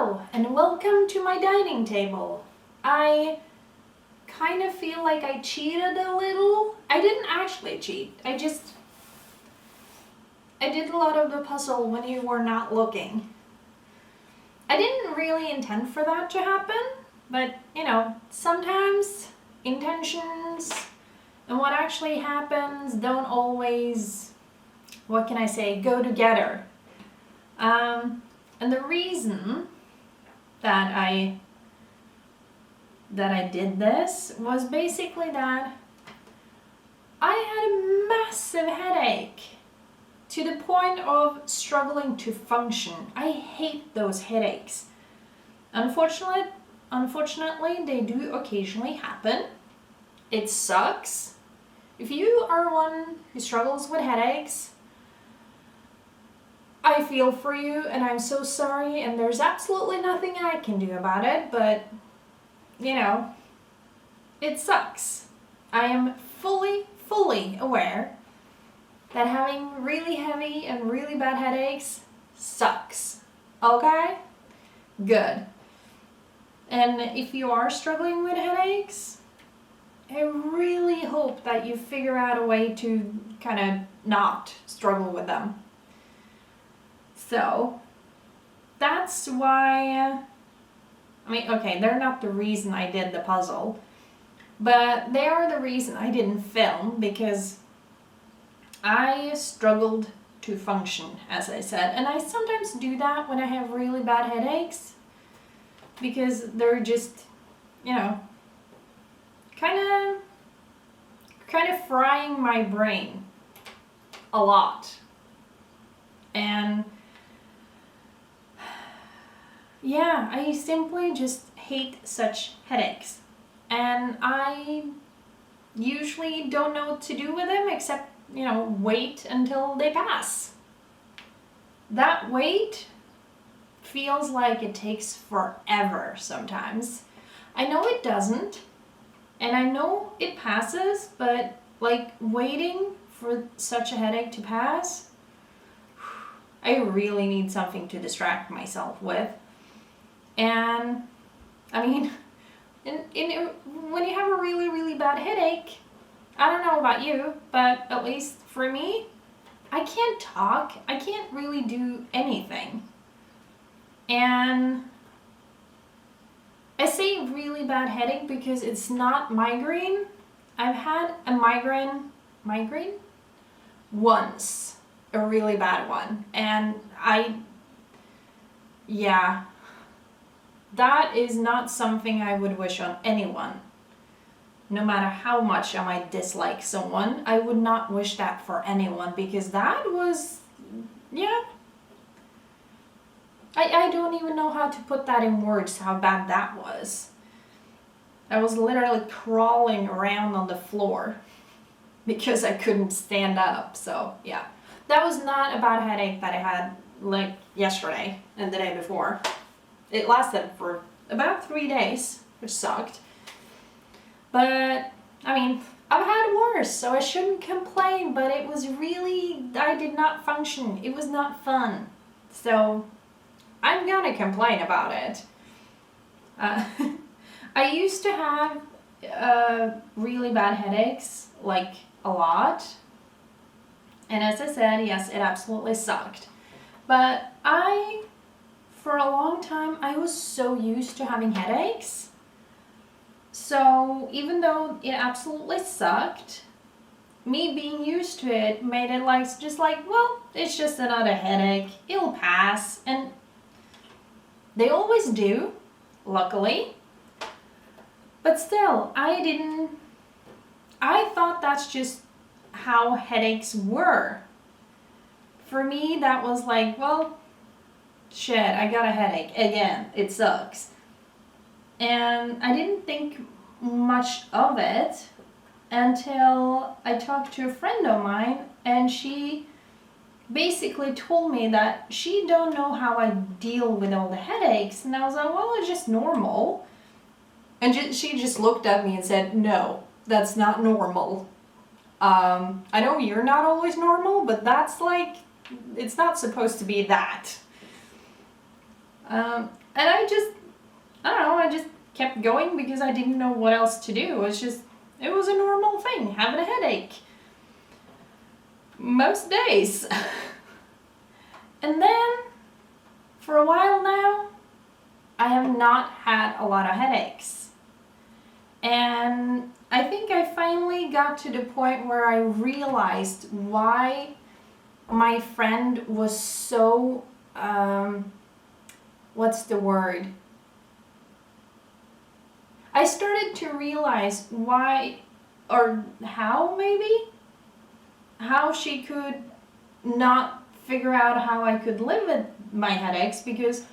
Hello and welcome to my dining table. I kind of feel like I cheated a little. I didn't actually cheat. I did a lot of the puzzle when you were not looking. I didn't really intend for that to happen, but sometimes intentions and what actually happens don't always, what can I say, go together. And the reason that I did this was basically that I had a massive headache to the point of struggling to function. I hate those headaches. Unfortunately, they do occasionally happen. It sucks. If you are one who struggles with headaches, I feel for you and I'm so sorry, and there's absolutely nothing I can do about it, but it sucks. I am fully aware that having really heavy and really bad headaches sucks. Okay? Good. And if you are struggling with headaches, I really hope that you figure out a way to kind of not struggle with them. So that's why, they're not the reason I did the puzzle, but they are the reason I didn't film, because I struggled to function, as I said, and I sometimes do that when I have really bad headaches, because they're just, kind of frying my brain a lot. And yeah, I simply just hate such headaches. And I usually don't know what to do with them except, wait until they pass. That wait feels like it takes forever sometimes. I know it doesn't, and I know it passes, but waiting for such a headache to pass, I really need something to distract myself with. And when you have a really bad headache, I don't know about you, but at least for me, I can't talk. I can't really do anything. And I say really bad headache because it's not migraine. I've had a migraine once, a really bad one. And that is not something I would wish on anyone. No matter how much I might dislike someone, I would not wish that for anyone, because that was, I don't even know how to put that in words, how bad that was. I was literally crawling around on the floor because I couldn't stand up. So yeah, that was not a bad headache that I had yesterday and the day before. It lasted for about 3 days, which sucked. But, I've had worse, so I shouldn't complain, but it was really, I did not function. It was not fun. So, I'm gonna complain about it. I used to have really bad headaches, a lot. And as I said, yes, it absolutely sucked. But for a long time, I was so used to having headaches. So even though it absolutely sucked, me being used to it made it it's just another headache. It'll pass. And they always do, luckily. But still, I thought that's just how headaches were. For me, that was shit, I got a headache again. It sucks. And I didn't think much of it until I talked to a friend of mine, and she basically told me that she don't know how I deal with all the headaches. And I was like, well, it's just normal. And she just looked at me and said, no, that's not normal. I know you're not always normal, but that's it's not supposed to be that. And I don't know, I just kept going because I didn't know what else to do. It was a normal thing, having a headache. Most days. And then, for a while now, I have not had a lot of headaches. And I think I finally got to the point where I realized why my friend was so, what's the word? I started to realize why, or how maybe, how she could not figure out how I could live with my headaches, because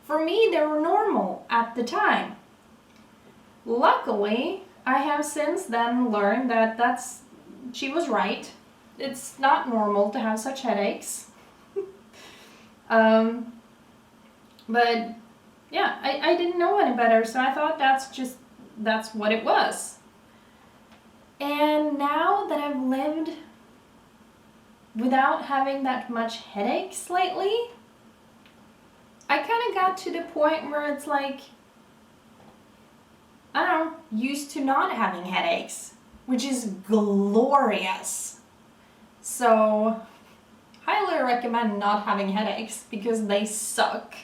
for me they were normal at the time. Luckily, I have since then learned that she was right. It's not normal to have such headaches. But yeah, I didn't know any better, so I thought that's what it was. And now that I've lived without having that much headaches lately, I kind of got to the point where it's like, I don't know, used to not having headaches, which is glorious. So, highly recommend not having headaches because they suck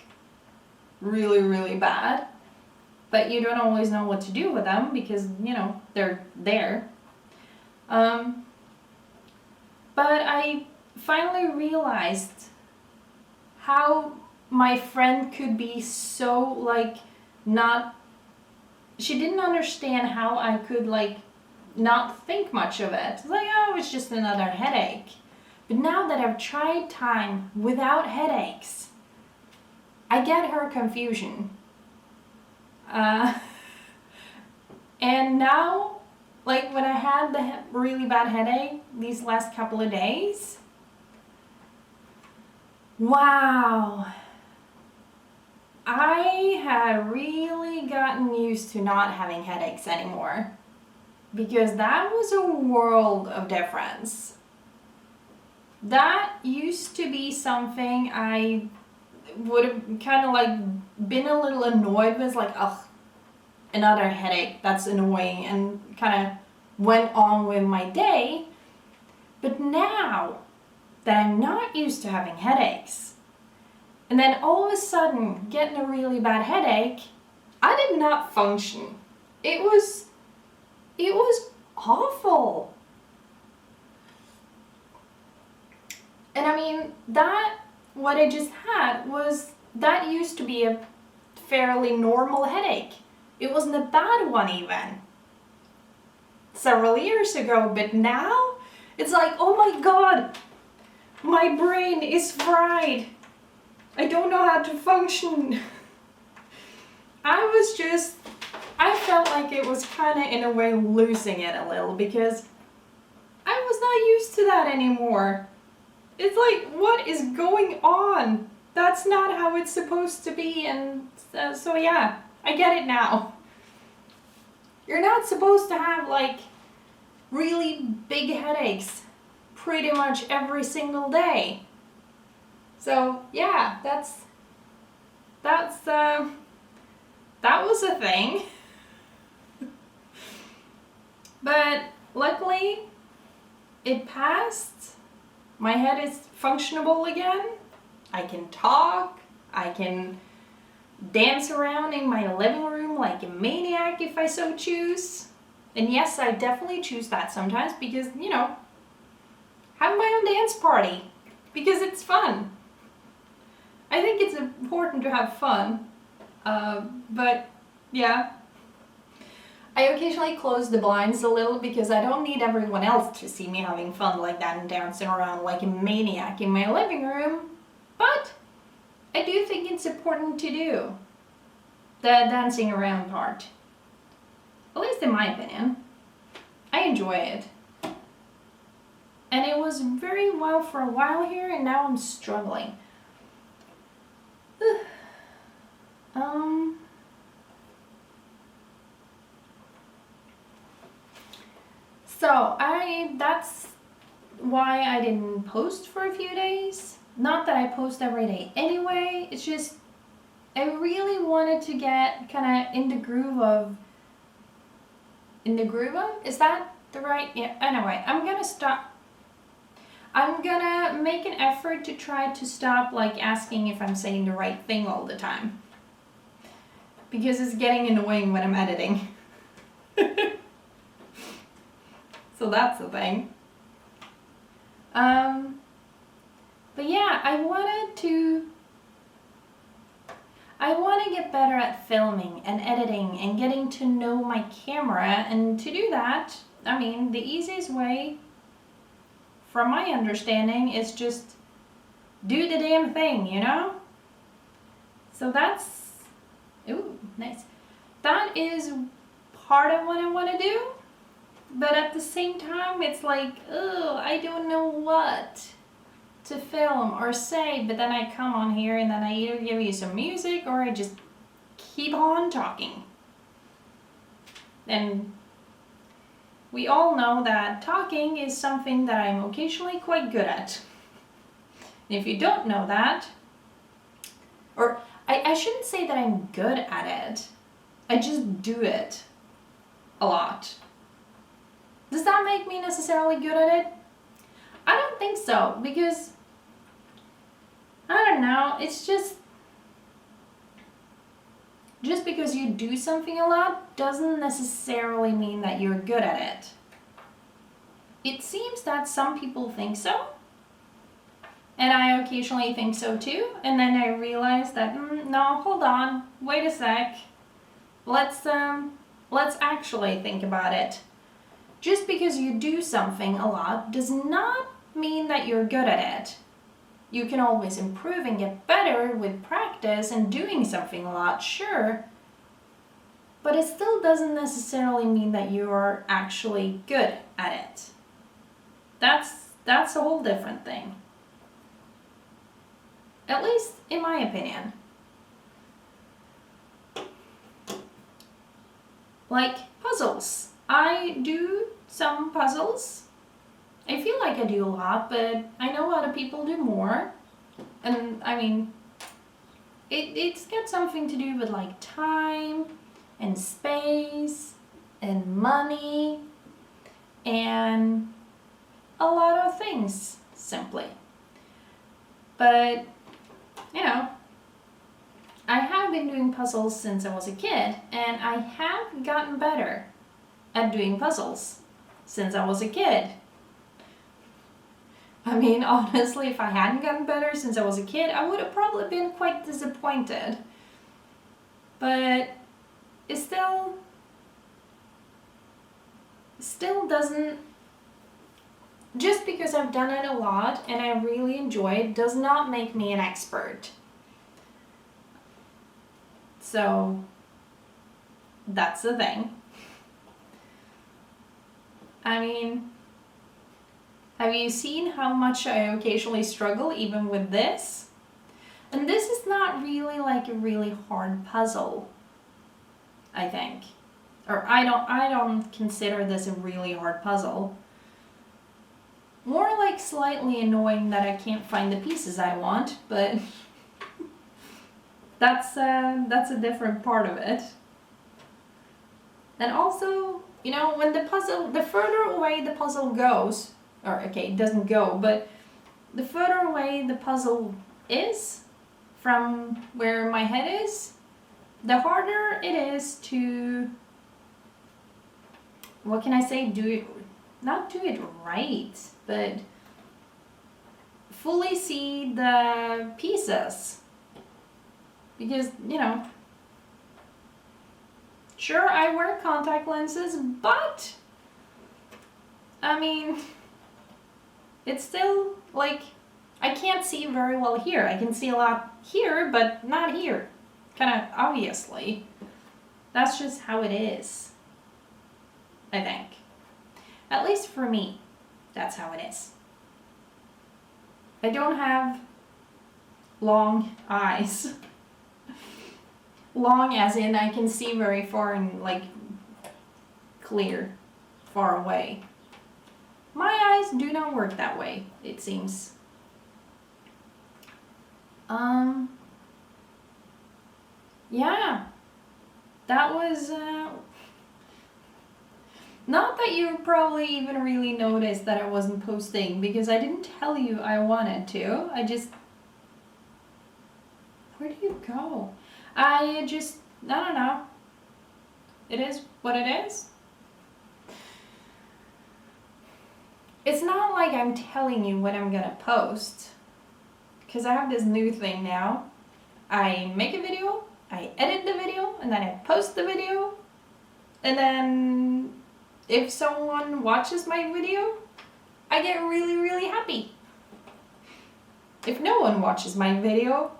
really, really bad. But you don't always know what to do with them because, they're there. But I finally realized how my friend could be so, she didn't understand how I could, not think much of it. Oh, it's just another headache. But now that I've tried time without headaches, I get her confusion. And now, when I had the really bad headache these last couple of days, wow, I had really gotten used to not having headaches anymore, because that was a world of difference. That used to be something I would have kind of been a little annoyed with, ugh, another headache, that's annoying, and kind of went on with my day. But now that I'm not used to having headaches, and then all of a sudden getting a really bad headache, I did not function. It was awful. And I mean, what I just had that used to be a fairly normal headache. It wasn't a bad one even. Several years ago, but now it's oh my god, my brain is fried. I don't know how to function. I felt like it was kind of in a way losing it a little because I was not used to that anymore. It's what is going on? That's not how it's supposed to be, and so yeah, I get it now. You're not supposed to have really big headaches pretty much every single day. So yeah, that was a thing. But luckily it passed. My head is functionable again. I can talk. I can dance around in my living room like a maniac if I so choose. And yes, I definitely choose that sometimes because, have my own dance party because it's fun. I think it's important to have fun. But yeah. I occasionally close the blinds a little because I don't need everyone else to see me having fun like that and dancing around like a maniac in my living room. But I do think it's important to do the dancing around part. At least in my opinion. I enjoy it. And it was very well for a while here, and now I'm struggling. So that's why I didn't post for a few days. Not that I post every day anyway, it's just I really wanted to get kind of in the groove of, is that the right, yeah, anyway, I'm gonna make an effort to try to stop like asking if I'm saying the right thing all the time. Because it's getting annoying when I'm editing. So that's the thing. But yeah, I want to get better at filming and editing and getting to know my camera. And to do that, I mean, the easiest way, from my understanding, is just do the damn thing, you know? So that's, ooh, nice. That is part of what I want to do. But at the same time, it's like, oh, I don't know what to film or say. But then I come on here and then I either give you some music or I just keep on talking. And we all know that talking is something that I'm occasionally quite good at. And if you don't know that, or I shouldn't say that I'm good at it, I just do it a lot. Does that make me necessarily good at it? I don't think so, because I don't know, it's just because you do something a lot doesn't necessarily mean that you're good at it. It seems that some people think so, and I occasionally think so too, and then I realize that, no, hold on, wait a sec, let's actually think about it. Just because you do something a lot does not mean that you're good at it. You can always improve and get better with practice and doing something a lot, sure. But it still doesn't necessarily mean that you're actually good at it. That's a whole different thing. At least in my opinion. Like puzzles. I do some puzzles. I feel like I do a lot, but I know other people do more. And I mean, it's got something to do with like time and space and money and a lot of things, simply. But, you know, I have been doing puzzles since I was a kid, and I have gotten better at doing puzzles since I was a kid. I mean, honestly, if I hadn't gotten better since I was a kid, I would have probably been quite disappointed. But it still doesn't, just because I've done it a lot and I really enjoy it, does not make me an expert. So that's the thing. I mean, have you seen how much I occasionally struggle even with this? And this is not really like a really hard puzzle, I think. Or I don't consider this a really hard puzzle. More like slightly annoying that I can't find the pieces I want, but that's a different part of it. And also, you know, when the further away the puzzle goes, or okay, it doesn't go, but the further away the puzzle is from where my head is, the harder it is to, what can I say, not do it right, but fully see the pieces. Because, you know, sure, I wear contact lenses, but I mean, it's still like, I can't see very well here. I can see a lot here, but not here. Kind of obviously. That's just how it is, I think. At least for me, that's how it is. I don't have long eyes. Long as in I can see very far and like clear, far away. My eyes do not work that way, it seems. yeah, that was not that you probably even really noticed that I wasn't posting, because I didn't tell you I wanted to. I just, where do you go? I don't know. It is what it is. It's not like I'm telling you what I'm gonna post, because I have this new thing now. I make a video, I edit the video, and then I post the video, and then if someone watches my video, I get really, really happy. If no one watches my video,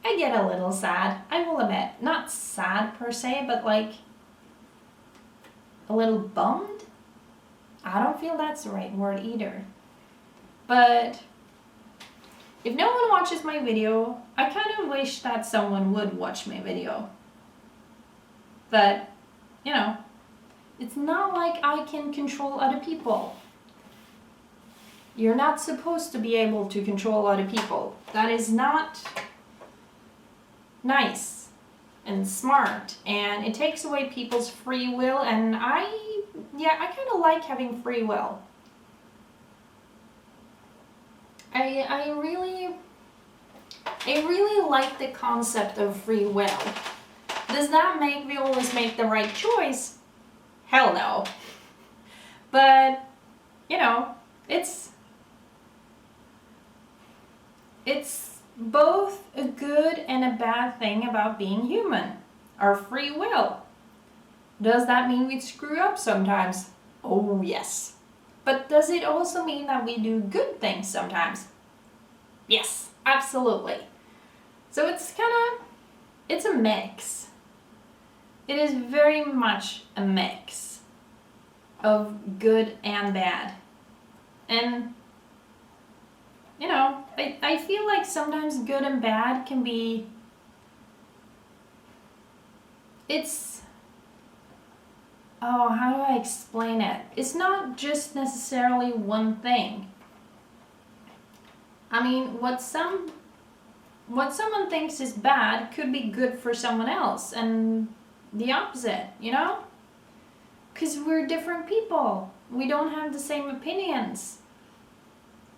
I get a little sad, I will admit. Not sad per se, but like a little bummed. I don't feel that's the right word either. But if no one watches my video, I kind of wish that someone would watch my video. But, you know, it's not like I can control other people. You're not supposed to be able to control other people. That is not nice and smart, and it takes away people's free will, and I kind of like having free will. I really like the concept of free will. Does that make me always make the right choice? Hell no. But, you know, it's both a good and a bad thing about being human. Our free will. Does that mean we screw up sometimes? Oh, yes. But does it also mean that we do good things sometimes? Yes, absolutely. So it's a mix. It is very much a mix of good and bad. And, you know, I feel like sometimes good and bad can be, how do I explain it? It's not just necessarily one thing. I mean, what someone thinks is bad could be good for someone else, and the opposite, you know? Because we're different people. We don't have the same opinions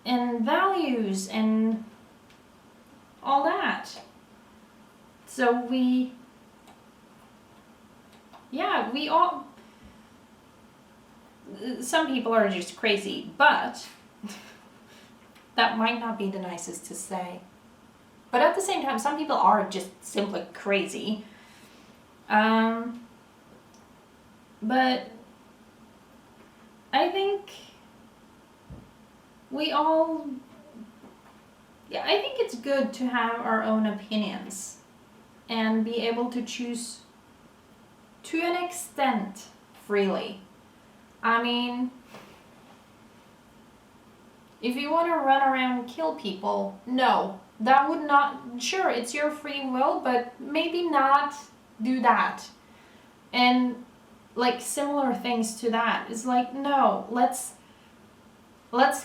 and values and all that. So we all, some people are just crazy, but that might not be the nicest to say. But at the same time, some people are just simply crazy. But I think I think it's good to have our own opinions and be able to choose to an extent freely. I mean, if you want to run around and kill people, no, that would not, sure, it's your free will, but maybe not do that. And like similar things to that. It's like, no, let's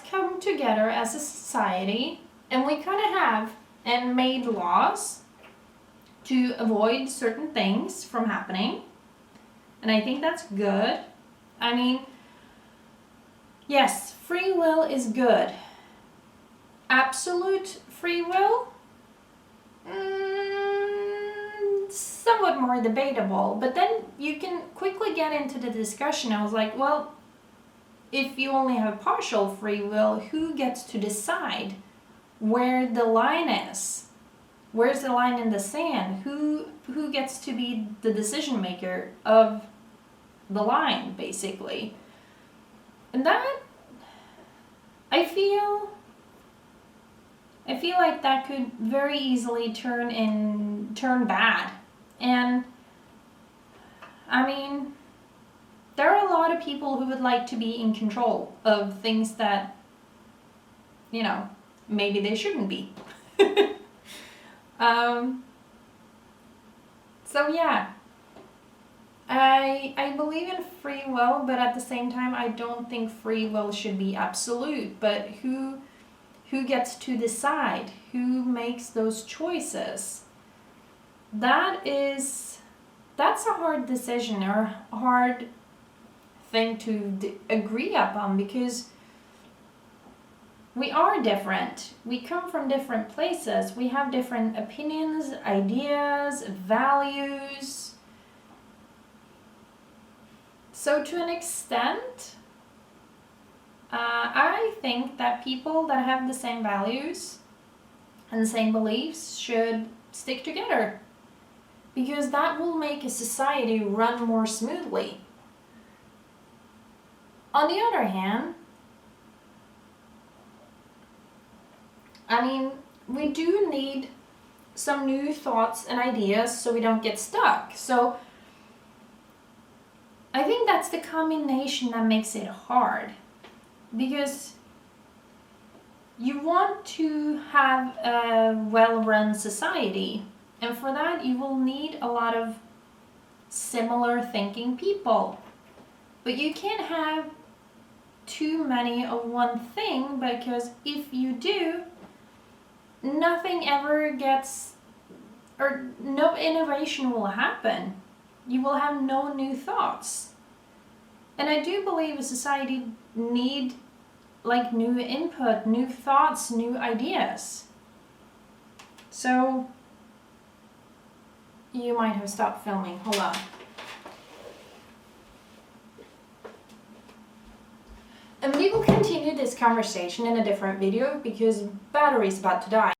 come together as a society, and we kind of have and made laws to avoid certain things from happening. And I think that's good. I mean, yes, free will is good. Absolute free will? Somewhat more debatable. But then you can quickly get into the discussion. I was like, well, if you only have partial free will, who gets to decide where the line is? Where's the line in the sand? Who gets to be the decision maker of the line, basically? And that, I feel like that could very easily turn bad. And I mean, there are a lot of people who would like to be in control of things that, you know, maybe they shouldn't be. So yeah, I believe in free will, but at the same time, I don't think free will should be absolute. But who gets to decide? Who makes those choices? that's a hard decision or hard thing to agree upon, because we are different. We come from different places. We have different opinions, ideas, values. So to an extent, I think that people that have the same values and the same beliefs should stick together, because that will make a society run more smoothly. On the other hand, I mean, we do need some new thoughts and ideas so we don't get stuck. So I think that's the combination that makes it hard, because you want to have a well-run society, and for that you will need a lot of similar thinking people. But you can't have too many of one thing, because if you do, nothing ever gets, or no innovation will happen. You will have no new thoughts. And I do believe a society need like new input, new thoughts, new ideas. So you might have stopped filming. Hold on. And we will continue this conversation in a different video because battery's about to die.